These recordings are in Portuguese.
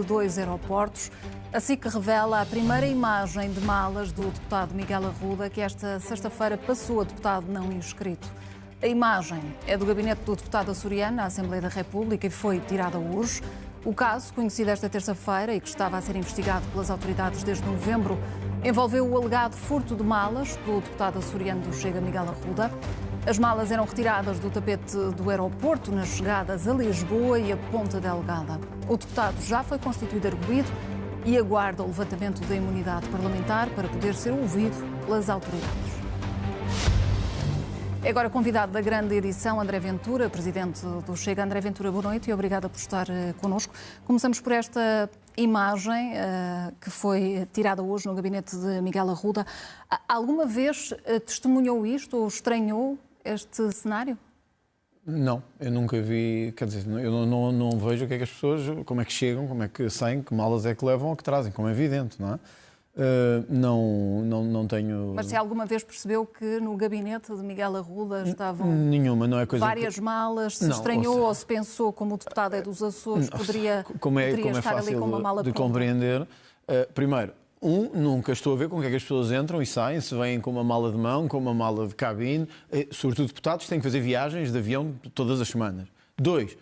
Dois aeroportos. A SIC revela a primeira imagem de malas do deputado Miguel Arruda, que esta sexta-feira passou a deputado não inscrito. A imagem é do gabinete do deputado açoriano na Assembleia da República e foi tirada hoje. O caso, conhecido esta terça-feira e que estava a ser investigado pelas autoridades desde novembro, envolveu o alegado furto de malas do deputado açoriano do Chega, Miguel Arruda. As malas eram retiradas do tapete do aeroporto nas chegadas a Lisboa e a Ponta Delgada. O deputado já foi constituído arguido e aguarda o levantamento da imunidade parlamentar para poder ser ouvido pelas autoridades. É agora convidado da grande edição André Ventura, presidente do Chega. André Ventura, boa noite e obrigada por estar connosco. Começamos por esta imagem que foi tirada hoje no gabinete de Miguel Arruda. Alguma vez testemunhou isto ou estranhou este cenário? Não, eu nunca vi, quer dizer, eu não vejo o que é que as pessoas, como é que chegam, como é que saem, que malas é que levam ou que trazem, como é evidente, não é? Não tenho... Mas se alguma vez percebeu que no gabinete de Miguel Arruda estavam nenhuma, não é coisa várias malas, se estranhou ou se pensou, como o deputado é dos Açores, poderia estar ali com uma mala de pronta? compreender. Primeiro, nunca estou a ver com o que é que as pessoas entram e saem, se vêm com uma mala de mão, com uma mala de cabine. Sobretudo deputados têm que fazer viagens de avião todas as semanas. 2,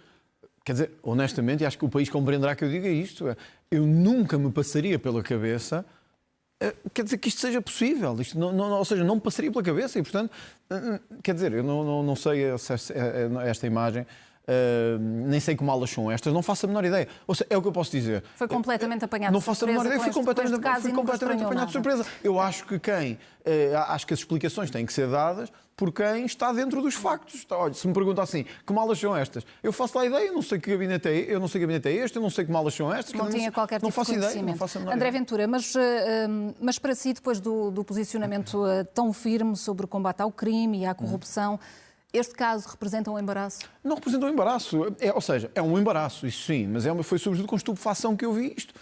quer dizer, honestamente, e acho que o país compreenderá que eu diga isto, eu nunca me passaria pela cabeça, quer dizer, que isto seja possível. Isto ou seja, não me passaria pela cabeça e, portanto, quer dizer, eu não sei esta imagem. Nem sei que malas são estas, não faço a menor ideia. Ou seja, é o que eu posso dizer. Foi completamente apanhado de surpresa. Não faço faço a menor ideia, fui completamente apanhado de surpresa. Eu acho que acho que as explicações têm que ser dadas por quem está dentro dos factos. Olha, se me pergunta assim, que malas são estas? Eu faço lá a ideia, eu não sei que gabinete é, eu não sei que gabinete é este, eu não sei que malas são estas. Não tinha qualquer tipo de conhecimento. Não faço a menor André ideia. Ventura, mas para si, depois do posicionamento tão firme sobre o combate ao crime e à corrupção, este caso representa um embaraço? Não representa um embaraço. Ou seja, é um embaraço, isso sim, mas foi sobretudo com estupefação que eu vi isto.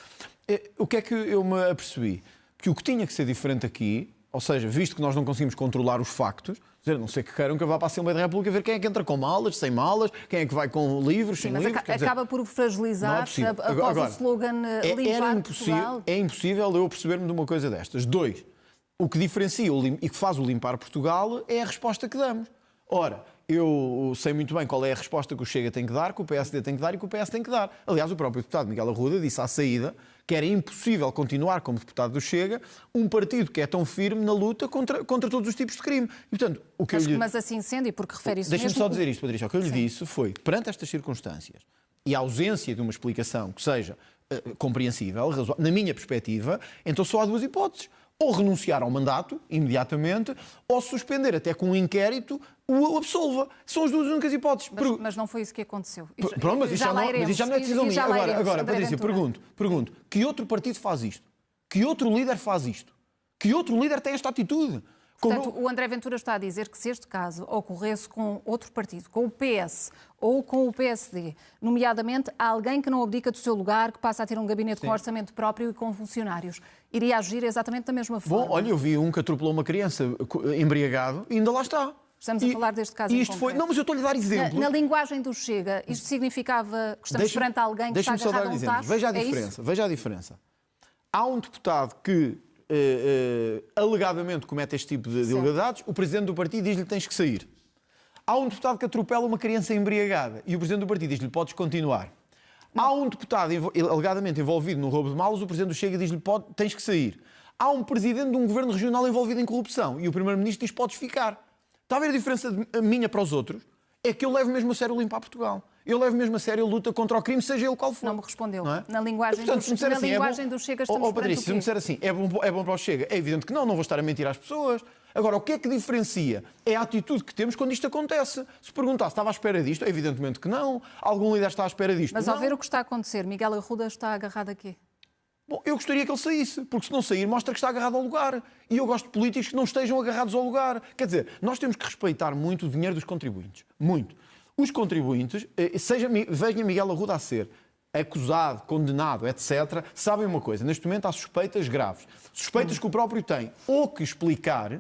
O que é que eu me apercebi? Que o que tinha que ser diferente aqui, ou seja, visto que nós não conseguimos controlar os factos, a não ser que queiram que eu vá para a Assembleia da República ver quem é que entra com malas, sem malas, quem é que vai com livros, sem livros. Mas acaba por fragilizar após o slogan limpar Portugal. É impossível eu perceber-me de uma coisa destas. 2, o que diferencia e que faz o limpar Portugal é a resposta que damos. Ora, eu sei muito bem qual é a resposta que o Chega tem que dar, que o PSD tem que dar e que o PS tem que dar. Aliás, o próprio deputado Miguel Arruda disse à saída que era impossível continuar como deputado do Chega um partido que é tão firme na luta contra todos os tipos de crime. E, portanto, o que mas assim sendo, e porque refere isso Deixa-me mesmo... só dizer isto, Patrícia. O que eu lhe disse foi que, perante estas circunstâncias e a ausência de uma explicação que seja compreensível, na minha perspectiva, então só há duas hipóteses. Ou renunciar ao mandato, imediatamente, ou suspender até com um inquérito o absolva. São as duas únicas hipóteses. Mas não foi isso que aconteceu. Pronto, mas isso já não é decisão minha. Agora, Patrícia, pergunto, que outro partido faz isto? Que outro líder faz isto? Que outro líder tem esta atitude? Portanto, o André Ventura está a dizer que se este caso ocorresse com outro partido, com o PS ou com o PSD, nomeadamente alguém que não abdica do seu lugar, que passa a ter um gabinete com orçamento próprio e com funcionários, iria agir exatamente da mesma forma. Bom, olha, eu vi um que atropelou uma criança embriagado e ainda lá está. Estamos a falar deste caso em concreto. Não, mas eu estou-lhe a dar exemplo. Na linguagem do Chega, isto significava que estamos perante alguém que está agarrado a um tacho? Veja a diferença. Há um deputado que alegadamente comete este tipo de ilegalidades, o presidente do partido diz-lhe que tens que sair. Há um deputado que atropela uma criança embriagada e o presidente do partido diz-lhe podes continuar. Há um deputado alegadamente envolvido no roubo de malas, o presidente do Chega diz-lhe tens que sair. Há um presidente de um governo regional envolvido em corrupção e o primeiro-ministro diz podes ficar. Está a ver a diferença minha para os outros? É que eu levo mesmo a sério limpar Portugal. Eu levo mesmo a sério a luta contra o crime, seja ele qual for. Não me respondeu. Não é? Na linguagem, do Chega estamos Patrícia, se me disser assim, é bom para o Chega, é evidente que não vou estar a mentir às pessoas. Agora, o que é que diferencia? É a atitude que temos quando isto acontece. Se perguntar se estava à espera disto, evidentemente que não. Algum líder está à espera disto? Mas ao ver o que está a acontecer, Miguel Arruda está agarrado aqui? Bom, eu gostaria que ele saísse, porque se não sair mostra que está agarrado ao lugar. E eu gosto de políticos que não estejam agarrados ao lugar. Quer dizer, nós temos que respeitar muito o dinheiro dos contribuintes. Muito. Os contribuintes, veja Miguel Arruda a ser acusado, condenado, etc., sabem uma coisa, neste momento há suspeitas graves. Suspeitas que o próprio tem ou que explicar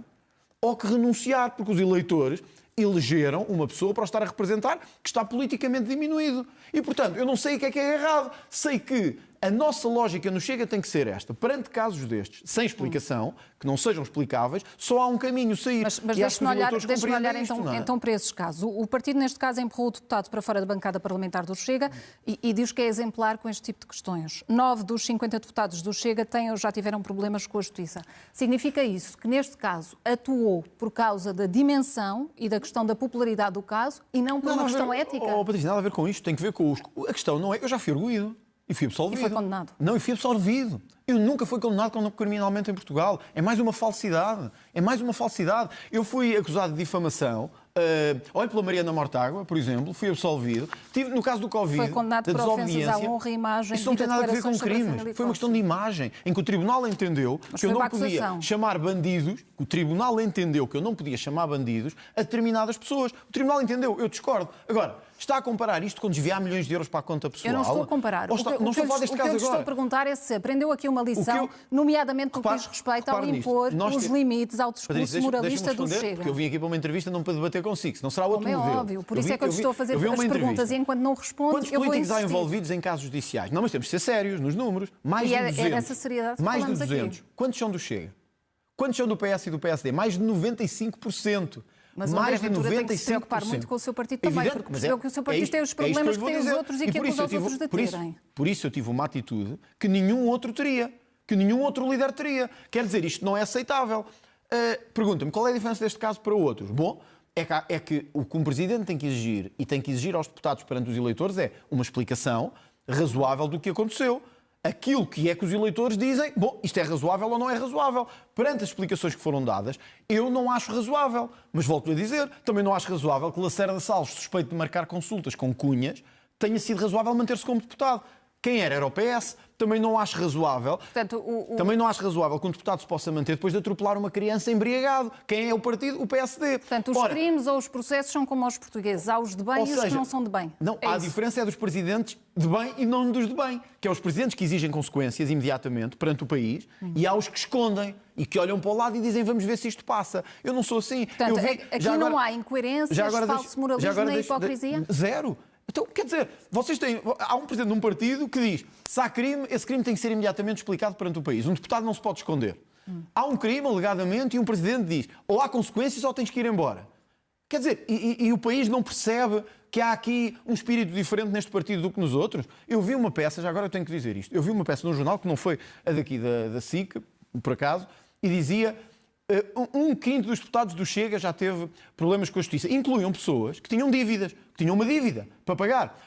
ou que renunciar, porque os eleitores elegeram uma pessoa para o estar a representar que está politicamente diminuído. E, portanto, eu não sei o que é errado. Sei que A nossa lógica no Chega tem que ser esta. Perante casos destes, sem explicação, que não sejam explicáveis, só há um caminho, sair. Mas deixe-me olhar então para esses casos. O partido, neste caso, empurrou o deputado para fora da bancada parlamentar do Chega e diz que é exemplar com este tipo de questões. 9 dos 50 deputados do Chega já tiveram problemas com a Justiça. Significa isso que, neste caso, atuou por causa da dimensão e da questão da popularidade do caso e não por uma questão ética? Patrícia, nada a ver com isto. Tem que ver com a questão, não é? Eu já fui arguído. E fui absolvido. E foi condenado? Não, e fui absolvido. Eu nunca fui condenado criminalmente em Portugal. É mais uma falsidade. É mais uma falsidade. Eu fui acusado de difamação. Olha pela Mariana Mortágua, por exemplo, fui absolvido. No caso do Covid, foi condenado por ofensas à honra e imagem. Isso não tem nada a ver com crimes. Foi uma questão de imagem, em que o Tribunal entendeu que eu não podia chamar bandidos, que o Tribunal entendeu que eu não podia chamar bandidos a determinadas pessoas. O Tribunal entendeu, eu discordo. Agora, está a comparar isto com desviar milhões de euros para a conta pessoal? Eu não estou a comparar. O que eu lhe estou a perguntar é se aprendeu aqui uma lição, nomeadamente no que diz respeito ao impor os limites ao discurso moralista do Chega. Porque eu vim aqui para uma entrevista não para debater consigo, senão será outro modelo. É óbvio, por isso é que eu estou a fazer as perguntas e enquanto não responde, eu vou insistir. Quantos políticos há envolvidos em casos judiciais? Não, mas temos de ser sérios nos números. Mais de 200. É nessa seriedade que mais de 200. Aqui. Quantos são do Chega? Quantos são do PS e do PSD? Mais de 95%. Mas o André Ventura tem que se preocupar muito com o seu partido também, porque percebeu que o seu partido tem os problemas que têm os outros e que acusa os outros de terem. Por isso eu tive uma atitude que nenhum outro teria, que nenhum outro líder teria. Quer dizer, isto não é aceitável. Pergunta-me, qual é a diferença deste caso para outros? Bom, é que o que um presidente tem que exigir e tem que exigir aos deputados perante os eleitores é uma explicação razoável do que aconteceu. Aquilo que é que os eleitores dizem, bom, isto é razoável ou não é razoável. Perante as explicações que foram dadas, eu não acho razoável. Mas volto a dizer, também não acho razoável que Lacerda Salles, suspeito de marcar consultas com cunhas, tenha sido razoável manter-se como deputado. Quem era o PS. Também não acho razoável. Portanto, Também não acho razoável que um deputado se possa manter depois de atropelar uma criança embriagado. Quem é o partido? O PSD. Portanto, os crimes ou os processos são como aos portugueses. Há os de bem e os que não são de bem. Não, a diferença é dos presidentes de bem e não dos de bem. Que é os presidentes que exigem consequências imediatamente perante o país e há os que escondem e que olham para o lado e dizem vamos ver se isto passa. Eu não sou assim. Portanto, aqui não há incoerências, falso moralismo nem hipocrisia? Zero. Então, quer dizer, há um presidente de um partido que diz se há crime, esse crime tem que ser imediatamente explicado perante o país. Um deputado não se pode esconder. Há um crime, alegadamente, e um presidente diz ou há consequências ou tens que ir embora. Quer dizer, e o país não percebe que há aqui um espírito diferente neste partido do que nos outros? Eu vi uma peça, já agora eu tenho que dizer isto, eu vi uma peça num jornal, que não foi a daqui da SIC, por acaso, e dizia... Um quinto dos deputados do Chega já teve problemas com a Justiça. Incluíam pessoas que tinham dívidas, que tinham uma dívida para pagar.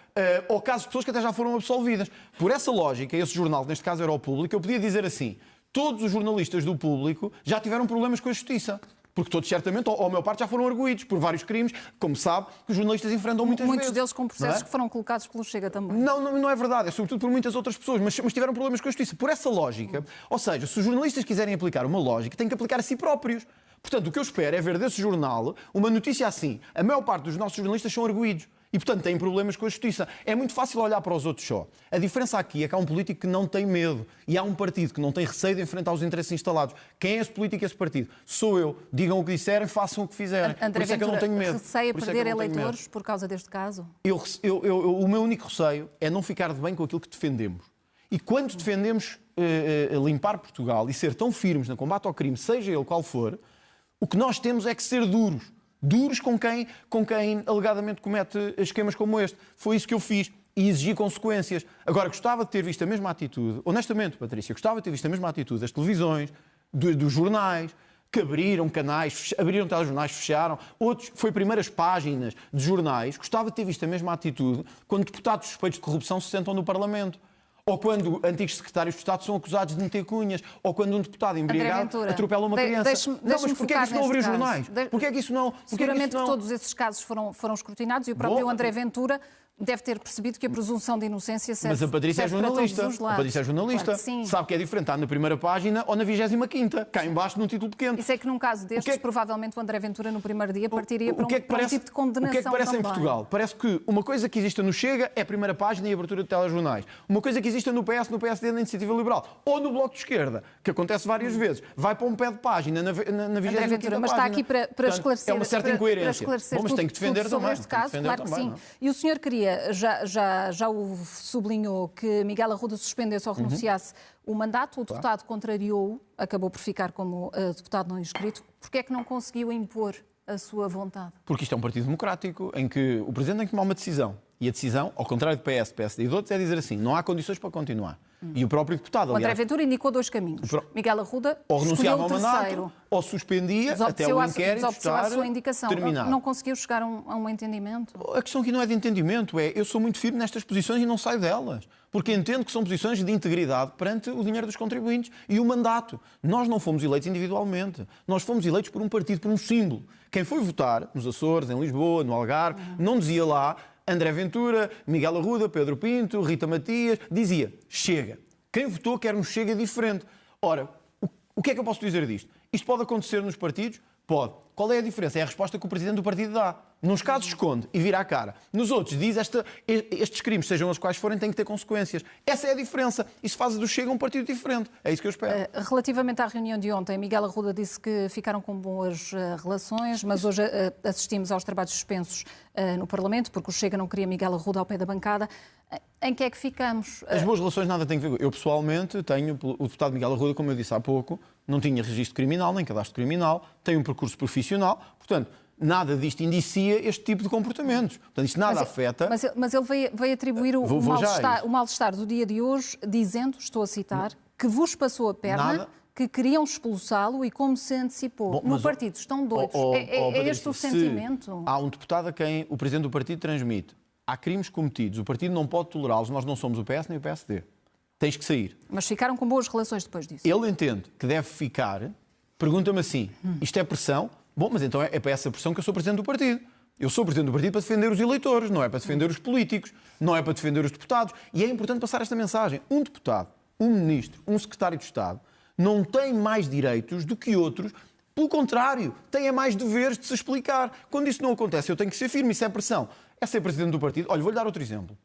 Ou casos de pessoas que até já foram absolvidas. Por essa lógica, esse jornal, neste caso era o Público, eu podia dizer assim, todos os jornalistas do Público já tiveram problemas com a Justiça. Porque todos, certamente, ou a maior parte, já foram arguídos por vários crimes, como sabe, que os jornalistas enfrentam muitas vezes. Muitos deles com processos que foram colocados pelo Chega também. Não é verdade, é sobretudo por muitas outras pessoas, mas tiveram problemas com a Justiça. Por essa lógica, ou seja, se os jornalistas quiserem aplicar uma lógica, têm que aplicar a si próprios. Portanto, o que eu espero é ver desse jornal uma notícia assim. A maior parte dos nossos jornalistas são arguídos. E, portanto, têm problemas com a Justiça. É muito fácil olhar para os outros só. A diferença aqui é que há um político que não tem medo. E há um partido que não tem receio de enfrentar os interesses instalados. Quem é esse político e esse partido? Sou eu. Digam o que disserem, façam o que fizerem. André por isso é que eu não tenho medo. Receia perder eleitores por causa deste caso? O meu único receio é não ficar de bem com aquilo que defendemos. E quando defendemos limpar Portugal e ser tão firmes no combate ao crime, seja ele qual for, o que nós temos é que ser duros. Duros com quem alegadamente comete esquemas como este. Foi isso que eu fiz e exigi consequências. Agora, gostava de ter visto a mesma atitude, honestamente, Patrícia, gostava de ter visto a mesma atitude das televisões, dos jornais, que abriram canais, abriram telejornais, fecharam. Outros, foi primeiras páginas de jornais. Gostava de ter visto a mesma atitude quando deputados suspeitos de corrupção se sentam no Parlamento. Ou quando antigos secretários de Estado são acusados de meter cunhas. Ou quando um deputado embriagado atropela uma criança. Não, mas porquê é que isso não abriu jornais? Porquê é que isso não... Seguramente que todos esses casos foram escrutinados e o próprio André Ventura deve ter percebido que a presunção de inocência serve. Mas a Patrícia é jornalista. A Patrícia é jornalista. Claro, sabe que é diferente estar na primeira página ou na 25ª, cá embaixo num título pequeno. Isso é que num caso destes, provavelmente o André Ventura no primeiro dia partiria para um tipo de condenação. O que é que parece também. Em Portugal? Parece que uma coisa que existe no Chega é a primeira página e a abertura de telejornais. Uma coisa que existe no PS, no PSD, na Iniciativa Liberal. Ou no Bloco de Esquerda, que acontece várias vezes. Vai para um pé de página na 25ª página. Mas está aqui para esclarecer. É uma certa incoerência. Mas tem que defender também. Este caso, claro que sim. E o senhor queria maioria já o sublinhou que Miguel Arruda suspendesse ou renunciasse o mandato. O deputado contrariou-o, acabou por ficar como deputado não inscrito. Porquê é que não conseguiu impor a sua vontade? Porque isto é um partido democrático em que o Presidente tem que tomar uma decisão. E a decisão, ao contrário do PS, PSD e de outros, é dizer assim, não há condições para continuar. E o próprio deputado, O André aliás, Ventura indicou 2 caminhos. Miguel Arruda ou renunciava ao escolheu o mandato, terceiro. ou suspendia até o inquérito desobedeceu à estar sua indicação. terminado. Não conseguiu chegar a um entendimento? A questão aqui não é de entendimento, eu sou muito firme nestas posições e não saio delas. Porque entendo que são posições de integridade perante o dinheiro dos contribuintes e o mandato. Nós não fomos eleitos individualmente. Nós fomos eleitos por um partido, por um símbolo. Quem foi votar nos Açores, em Lisboa, no Algarve, não dizia lá André Ventura, Miguel Arruda, Pedro Pinto, Rita Matias, dizia Chega. Quem votou quer um Chega diferente. Ora, o que é que eu posso dizer disto? Isto pode acontecer nos partidos? Pode. Qual é a diferença? É a resposta que o Presidente do partido dá. Nos casos esconde e vira a cara. Nos outros diz estes crimes, sejam os quais forem, têm que ter consequências. Essa é a diferença. Isso faz do Chega um partido diferente. É isso que eu espero. Relativamente à reunião de ontem, Miguel Arruda disse que ficaram com boas relações, mas hoje assistimos aos trabalhos suspensos no Parlamento, porque o Chega não queria Miguel Arruda ao pé da bancada. Em que é que ficamos? As boas relações nada têm a ver. Eu, pessoalmente, tenho o deputado Miguel Arruda, como eu disse há pouco, não tinha registro criminal, nem cadastro criminal, tem um percurso profissional, portanto, nada disto indicia este tipo de comportamentos. Portanto, isto nada afeta... Mas ele veio atribuir o mal-estar do dia de hoje, dizendo, estou a citar, que vos passou a perna, que queriam expulsá-lo e como se antecipou. Bom, no partido estão doidos. É este o sentimento? Há um deputado a quem o Presidente do partido transmite. Há crimes cometidos, o partido não pode tolerá-los, nós não somos o PS nem o PSD. Tens que sair. Mas ficaram com boas relações depois disso? Ele entende que deve ficar, pergunta-me assim, isto é pressão? Bom, mas então é para essa pressão que eu sou Presidente do partido. Eu sou Presidente do partido para defender os eleitores, não é para defender os políticos, não é para defender os deputados. E é importante passar esta mensagem. Um deputado, um ministro, um secretário de Estado não tem mais direitos do que outros. Pelo contrário, tem mais deveres de se explicar. Quando isso não acontece, eu tenho que ser firme, isso é pressão. É ser Presidente do partido. Olha, vou-lhe dar outro exemplo.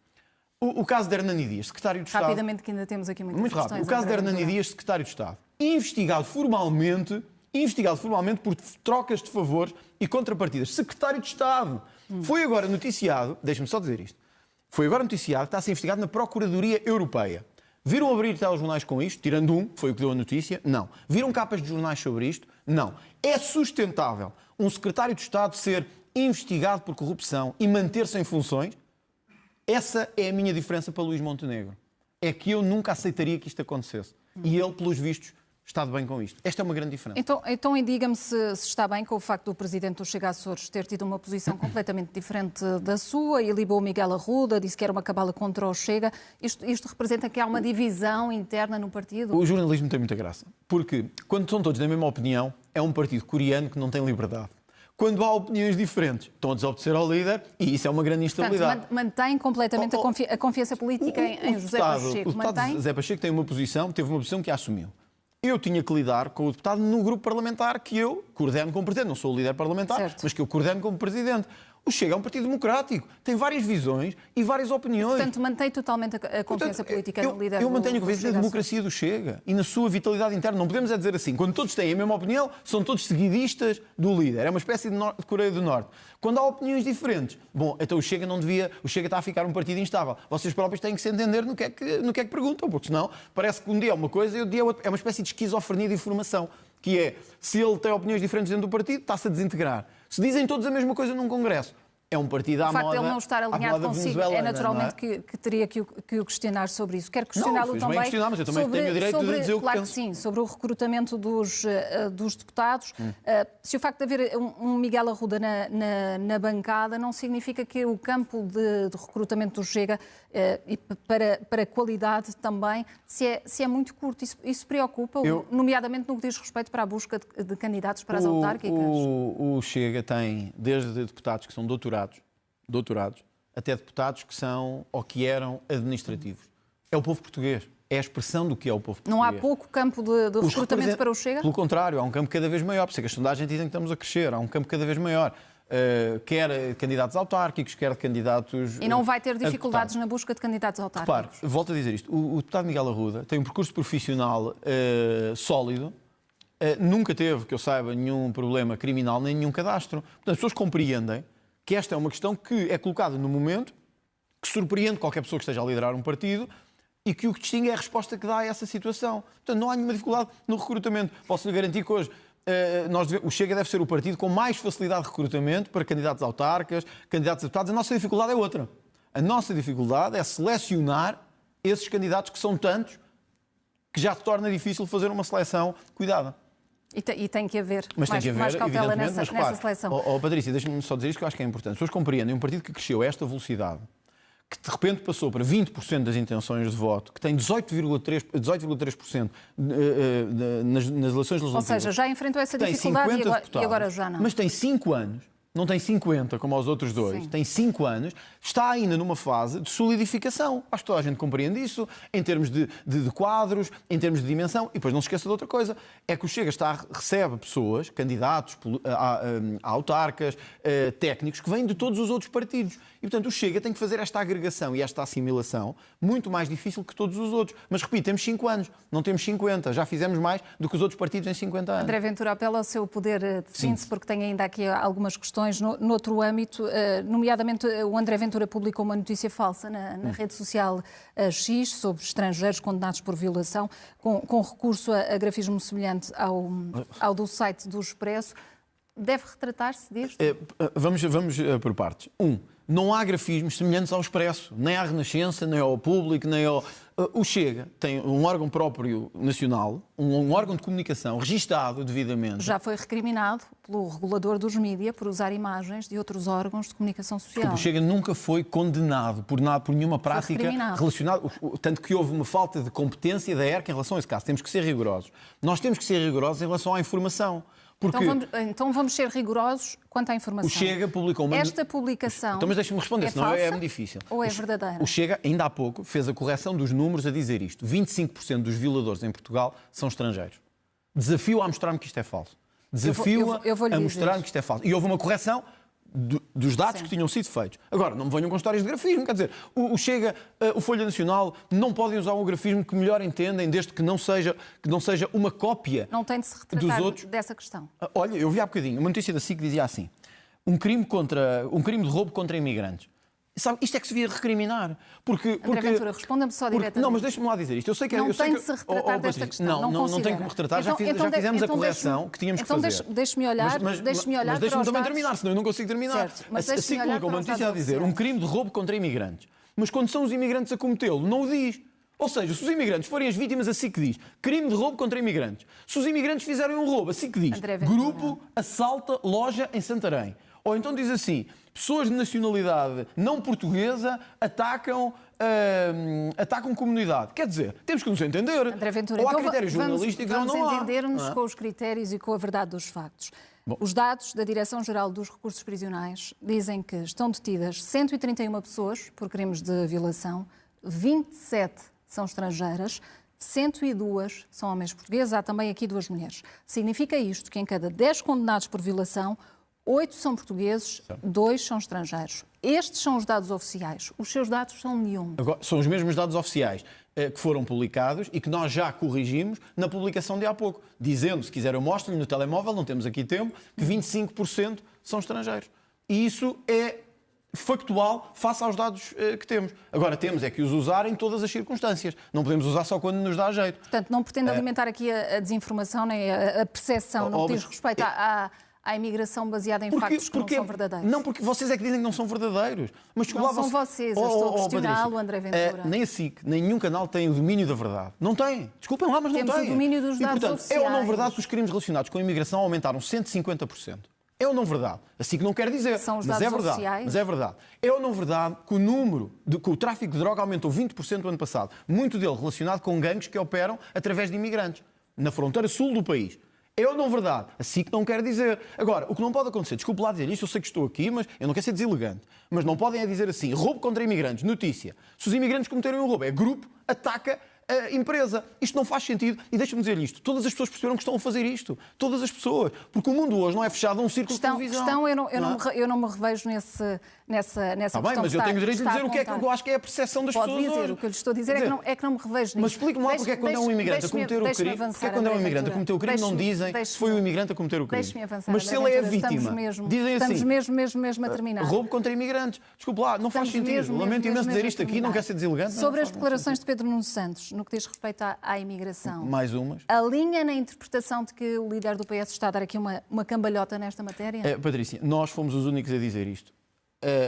O caso de Hernani Dias, Secretário de Estado... Rapidamente, que ainda temos aqui muitas Muito rápido. O caso de Hernani Dias, Secretário de Estado, investigado formalmente por trocas de favores e contrapartidas. Secretário de Estado. Foi agora noticiado, deixe-me só dizer isto, foi agora noticiado que está a ser investigado na Procuradoria Europeia. Viram abrir telejornais com isto? Tirando um, foi o que deu a notícia? Não. Viram capas de jornais sobre isto? Não. É sustentável um Secretário de Estado ser investigado por corrupção e manter-se em funções? Essa é a minha diferença para Luís Montenegro. É que eu nunca aceitaria que isto acontecesse. E ele, pelos vistos, está de bem com isto. Esta é uma grande diferença. Então diga-me se está bem com o facto do Presidente do Chega Açores ter tido uma posição completamente diferente da sua, e libou Miguel Arruda, disse que era uma cabala contra o Chega. Isto representa que há uma divisão interna no partido? O jornalismo tem muita graça. Porque, quando estão todos na mesma opinião, é um partido coreano que não tem liberdade. Quando há opiniões diferentes, estão a desobedecer ao líder e isso é uma grande instabilidade. Portanto, mantém completamente a confiança política em José Pacheco. O deputado José Pacheco teve uma posição que assumiu. Eu tinha que lidar com o deputado no grupo parlamentar que eu coordeno como presidente. Não sou o líder parlamentar, certo, mas que eu coordeno como presidente. O Chega é um partido democrático, tem várias visões e várias opiniões. Portanto, mantém totalmente a confiança política no líder. Eu mantenho a confiança na democracia do Chega e na sua vitalidade interna. Não podemos dizer assim, quando todos têm a mesma opinião, são todos seguidistas do líder. É uma espécie de Coreia do Norte. Quando há opiniões diferentes, bom, então o Chega não devia, o Chega está a ficar um partido instável. Vocês próprios têm que se entender no que é que perguntam, porque senão parece que um dia é uma coisa e outro dia é outra. É uma espécie de esquizofrenia de informação, que é, se ele tem opiniões diferentes dentro do partido, está-se a desintegrar. Se dizem todos a mesma coisa num congresso, é um partido à moda. O facto de ele não estar alinhado consigo é naturalmente que teria que o questionar sobre isso. Quero questioná-lo também. Mas eu também tenho o direito de dizer o que penso. Claro que sim, sobre o recrutamento dos deputados. Se o facto de haver um Miguel Arruda na bancada não significa que o campo de recrutamento do Chega e para qualidade também, se é muito curto. Isso preocupa, nomeadamente no que diz respeito para a busca de candidatos para as autárquicas? O Chega tem, desde deputados que são doutorados, até deputados que são ou que eram administrativos. É o povo português. É a expressão do que é o povo português. Não há pouco campo de recrutamento para o Chega? Pelo contrário, há um campo cada vez maior. Por isso é que as sondagens dizem que estamos a crescer. Há um campo cada vez maior. Quer candidatos autárquicos, quer candidatos... E não vai ter dificuldades na busca de candidatos autárquicos? Repare, volto a dizer isto. O deputado Miguel Arruda tem um percurso profissional sólido. Nunca teve, que eu saiba, nenhum problema criminal, nem nenhum cadastro. Portanto, as pessoas compreendem que esta é uma questão que é colocada no momento que surpreende qualquer pessoa que esteja a liderar um partido e que o que distingue é a resposta que dá a essa situação. Portanto, não há nenhuma dificuldade no recrutamento. Posso lhe garantir que hoje o Chega deve ser o partido com mais facilidade de recrutamento para candidatos autarcas, candidatos a deputados. A nossa dificuldade é outra. A nossa dificuldade é selecionar esses candidatos que são tantos que já se torna difícil fazer uma seleção cuidada. E tem que haver mais cautela nessa seleção. Patrícia, deixa-me só dizer isto que eu acho que é importante. As pessoas compreendem um partido que cresceu a esta velocidade, que de repente passou para 20% das intenções de voto, que tem 18,3% nas eleições legislativas. Ou seja, já enfrentou essa dificuldade e agora já não. Mas tem 5 anos, não tem 50 como aos outros dois, Sim. tem 5 anos, está ainda numa fase de solidificação. Acho que toda a gente compreende isso, em termos de quadros, em termos de dimensão. E depois não se esqueça de outra coisa, é que o Chega recebe pessoas, candidatos a autarcas, técnicos, que vêm de todos os outros partidos. E, portanto, o Chega tem que fazer esta agregação e esta assimilação muito mais difícil que todos os outros. Mas, repito, temos 5 anos, não temos 50. Já fizemos mais do que os outros partidos em 50 anos. André Ventura, apela ao seu poder de síntese, porque tem ainda aqui algumas questões noutro âmbito, nomeadamente o André Ventura publicou uma notícia falsa na rede social X sobre estrangeiros condenados por violação, com recurso a grafismo semelhante ao do site do Expresso. Deve retratar-se disto? Vamos por partes. Não há grafismos semelhantes ao Expresso, nem à Renascença, nem ao Público, nem ao... O Chega tem um órgão próprio nacional, um órgão de comunicação registado devidamente. Já foi recriminado pelo regulador dos mídias por usar imagens de outros órgãos de comunicação social. O Chega nunca foi condenado por nenhuma prática relacionada, tanto que houve uma falta de competência da ERC em relação a esse caso. Temos que ser rigorosos. Nós temos que ser rigorosos em relação à informação. Porque então vamos ser rigorosos quanto à informação. O Chega publicou uma... Esta publicação... Então, mas deixa-me responder, senão é muito difícil. Ou é verdadeira? O Chega, ainda há pouco, fez a correção dos números a dizer isto. 25% dos violadores em Portugal são estrangeiros. Desafio a mostrar-me que isto é falso. Desafio a mostrar-me que isto é falso. E houve uma correção dos dados que tinham sido feitos. Agora, não me venham com histórias de grafismo. Quer dizer, o Chega, o Folha Nacional, não podem usar um grafismo que melhor entendem, desde que não seja uma cópia. Não tem de se retratar dessa questão. Olha, eu vi há bocadinho uma notícia da SIC que dizia assim: um crime de roubo contra imigrantes. Sabe, isto é que se devia recriminar. André Ventura, responda-me só diretamente. Não, mas deixe-me lá dizer isto. Eu sei que não tem de se retratar desta questão. Não tem que me retratar. Já fizemos a correção que tínhamos que fazer. Então deixe-me olhar mas para os dados. Deixe-me também terminar, senão eu não consigo terminar. Certo, mas a SIC publicou uma notícia a dizer um crime de roubo contra imigrantes. Mas quando são os imigrantes a cometê-lo, não o diz. Ou seja, se os imigrantes forem as vítimas, a SIC diz crime de roubo contra imigrantes. Se os imigrantes fizerem um roubo, a SIC diz grupo assalta loja em Santarém. Ou então diz assim: pessoas de nacionalidade não portuguesa atacam comunidade. Quer dizer, temos que nos entender. André Ventura, ou há então critérios jornalísticos ou não há. Vamos entender-nos com os critérios e com a verdade dos factos. Bom. Os dados da Direção-Geral dos Recursos Prisionais dizem que estão detidas 131 pessoas por crimes de violação, 27 são estrangeiras, 102 são homens portugueses, há também aqui 2 mulheres. Significa isto que em cada 10 condenados por violação, 8 são portugueses, 2 são estrangeiros. Estes são os dados oficiais. Os seus dados são nenhum. Agora, são os mesmos dados oficiais que foram publicados e que nós já corrigimos na publicação de há pouco, dizendo, se quiser eu mostro-lhe no telemóvel, não temos aqui tempo, que 25% são estrangeiros. E isso é factual face aos dados que temos. Agora, temos é que os usar em todas as circunstâncias. Não podemos usar só quando nos dá jeito. Portanto, não pretende alimentar aqui a desinformação, nem a percepção, não diz respeito à imigração baseada em factos que não são verdadeiros. Não, porque vocês é que dizem que não são verdadeiros. Mas não são vocês, eu estou a questioná-lo, André Ventura. Nem a SIC, nem nenhum canal tem o domínio da verdade. Não tem. Desculpem lá, mas não tem. Temos o domínio dos dados portanto, oficiais. É ou não verdade que os crimes relacionados com a imigração aumentaram 150%? É ou não verdade? Assim que não quer dizer. São os mas dados é verdade. oficiais. Mas é verdade. É ou não verdade que o tráfico de droga aumentou 20% no ano passado? Muito dele relacionado com gangues que operam através de imigrantes, na fronteira sul do país. É ou não verdade? Assim que não quer dizer. Agora, o que não pode acontecer, desculpe lá dizer isto, eu sei que estou aqui, mas eu não quero ser deselegante, mas não podem dizer assim, roubo contra imigrantes, notícia. Se os imigrantes cometerem um roubo, é grupo, ataca empresa. Isto não faz sentido. E deixa-me dizer isto. Todas as pessoas perceberam que estão a fazer isto. Todas as pessoas. Porque o mundo hoje não é fechado a um círculo de televisão. Eu não me revejo nessa Está bem, mas eu tenho o direito de dizer o que é que eu acho que é a percepção das pessoas hoje. Pode dizer. O que eu lhe estou a dizer é que não me revejo nisso. Mas explique-me lá porque é que quando é um imigrante a cometer o crime, porque é quando é um imigrante a cometer o crime não dizem se foi o imigrante a cometer o crime. Deixe-me avançar. Mas se ele é a vítima, dizem assim... Estamos mesmo a terminar. Roubo contra imigrantes. Desculpe lá, não faz sentido. Lamento imenso dizer isto aqui, não quer ser deselegante. Sobre as declarações de Pedro Nuno Santos, no que diz respeito à imigração. Mais umas. Alinha na interpretação de que o líder do PS está a dar aqui uma cambalhota nesta matéria? Patrícia, nós fomos os únicos a dizer isto.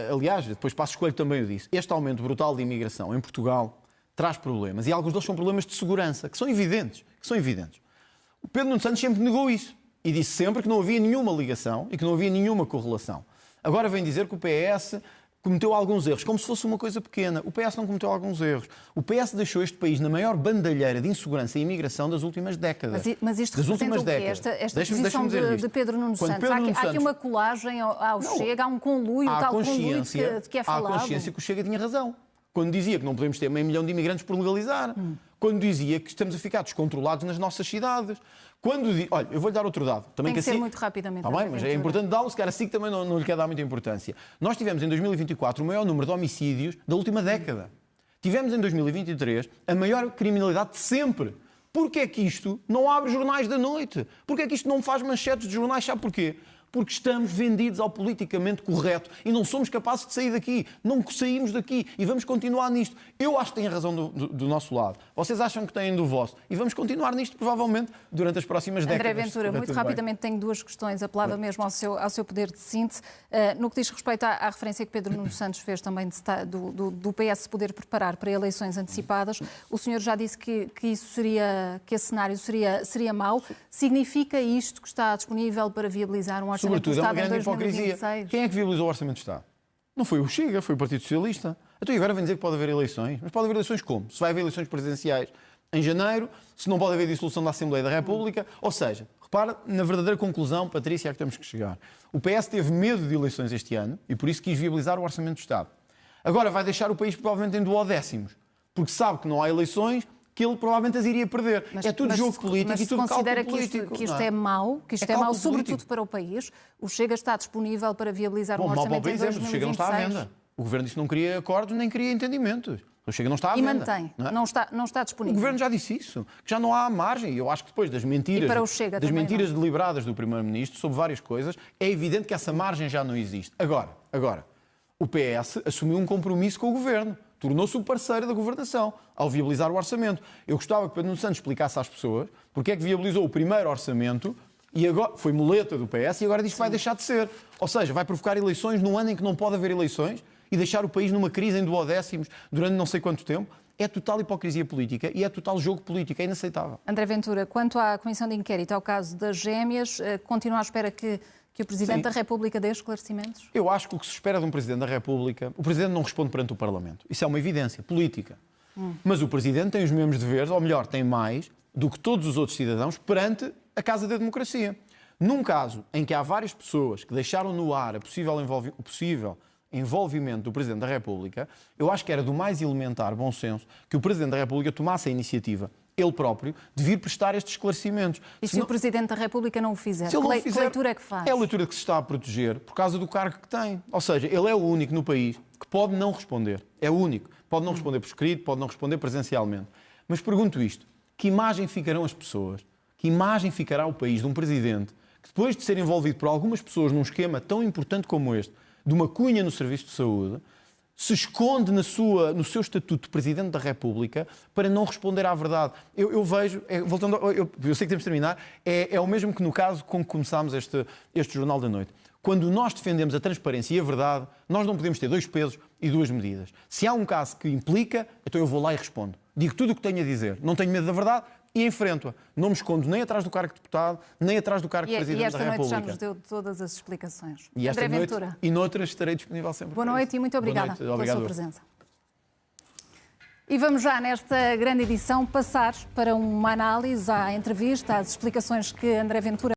Aliás, depois Passos Coelho também o disse. Este aumento brutal de imigração em Portugal traz problemas. E alguns deles são problemas de segurança, que são evidentes. O Pedro Nuno Santos sempre negou isso. E disse sempre que não havia nenhuma ligação e que não havia nenhuma correlação. Agora vem dizer que o PS cometeu alguns erros, como se fosse uma coisa pequena. O PS não cometeu alguns erros. O PS deixou este país na maior bandalheira de insegurança e imigração das últimas décadas. Mas isto representa o quê? Esta posição de Pedro Nuno Santos? Há aqui uma colagem ao Chega, há um conluio, tal conluio de que é falado. Há consciência que o Chega tinha razão. Quando dizia que não podemos ter 500 mil de imigrantes por legalizar. Quando dizia que estamos a ficar descontrolados nas nossas cidades. Olha, eu vou-lhe dar outro dado. Também tem que ser muito rapidamente. Está bem, mas é importante dá-lo, se calhar assim que também não lhe quer dar muita importância. Nós tivemos em 2024 o maior número de homicídios da última década. Tivemos em 2023 a maior criminalidade de sempre. Porquê é que isto não abre jornais da noite? Porquê é que isto não faz manchetes de jornais? Sabe porquê? Porque estamos vendidos ao politicamente correto e não somos capazes de sair daqui. Não saímos daqui e vamos continuar nisto. Eu acho que têm razão do nosso lado. Vocês acham que têm do vosso. E vamos continuar nisto, provavelmente, durante as próximas décadas. André Ventura, muito rapidamente tenho duas questões. Apelava mesmo ao seu poder de síntese. No que diz respeito à referência que Pedro Nuno Santos fez também do PS poder preparar para eleições antecipadas, o senhor já disse que esse cenário seria mau. Significa isto que está disponível para viabilizar um orçamento do Estado em 2026? Quem é que viabilizou o Orçamento do Estado? Não foi o Chega, foi o Partido Socialista. Então e agora vem dizer que pode haver eleições? Mas pode haver eleições como? Se vai haver eleições presidenciais em janeiro, se não pode haver dissolução da Assembleia da República, ou seja, repara na verdadeira conclusão, Patrícia, a que temos que chegar. O PS teve medo de eleições este ano e por isso quis viabilizar o Orçamento do Estado. Agora vai deixar o país provavelmente em duodécimos, porque sabe que não há eleições, que ele provavelmente as iria perder. É tudo jogo político e tudo cálculo político. Que isto é mau, sobretudo para o país, o Chega está disponível para viabilizar um orçamento em 2026? O Chega não está à venda. O Governo disse que não queria acordos nem queria entendimentos. O Chega não está à venda. E mantém, não está disponível. O Governo já disse isso, que já não há margem. E eu acho que depois das mentiras deliberadas do Primeiro-Ministro sobre várias coisas, é evidente que essa margem já não existe. Agora, o PS assumiu um compromisso com o Governo. Tornou-se o parceiro da governação ao viabilizar o orçamento. Eu gostava que Pedro Nuno Santos explicasse às pessoas porque é que viabilizou o primeiro orçamento e agora foi muleta do PS e agora diz que vai deixar de ser. Ou seja, vai provocar eleições num ano em que não pode haver eleições e deixar o país numa crise em duodécimos durante não sei quanto tempo. É total hipocrisia política e é total jogo político. É inaceitável. André Ventura, quanto à Comissão de Inquérito, ao caso das gêmeas, continua à espera que o Presidente da República dê esclarecimentos? Eu acho que o que se espera de um Presidente da República... O Presidente não responde perante o Parlamento. Isso é uma evidência política. Mas o Presidente tem os mesmos deveres, ou melhor, tem mais, do que todos os outros cidadãos perante a Casa da Democracia. Num caso em que há várias pessoas que deixaram no ar o possível envolvimento do Presidente da República, eu acho que era do mais elementar bom senso que o Presidente da República tomasse a iniciativa ele próprio, de vir prestar estes esclarecimentos. E se o Presidente da República não o fizer, que leitura é que faz? É a leitura que se está a proteger por causa do cargo que tem. Ou seja, ele é o único no país que pode não responder. É o único. Pode não responder por escrito, pode não responder presencialmente. Mas pergunto isto, que imagem ficarão as pessoas? Que imagem ficará o país de um Presidente que, depois de ser envolvido por algumas pessoas num esquema tão importante como este, de uma cunha no Serviço de Saúde, se esconde no seu estatuto de Presidente da República para não responder à verdade? Eu vejo, voltando, eu sei que temos de terminar, é o mesmo que no caso com que começámos este Jornal da Noite. Quando nós defendemos a transparência e a verdade, nós não podemos ter dois pesos e duas medidas. Se há um caso que implica, então eu vou lá e respondo. Digo tudo o que tenho a dizer. Não tenho medo da verdade e enfrento-a. Não me escondo nem atrás do cargo de deputado, nem atrás do cargo de Presidente da República. E esta noite já nos deu todas as explicações. E esta noite e noutras estarei disponível sempre. Boa noite e muito obrigada pela sua presença. E vamos já, nesta grande edição, passar para uma análise à entrevista, às explicações que André Ventura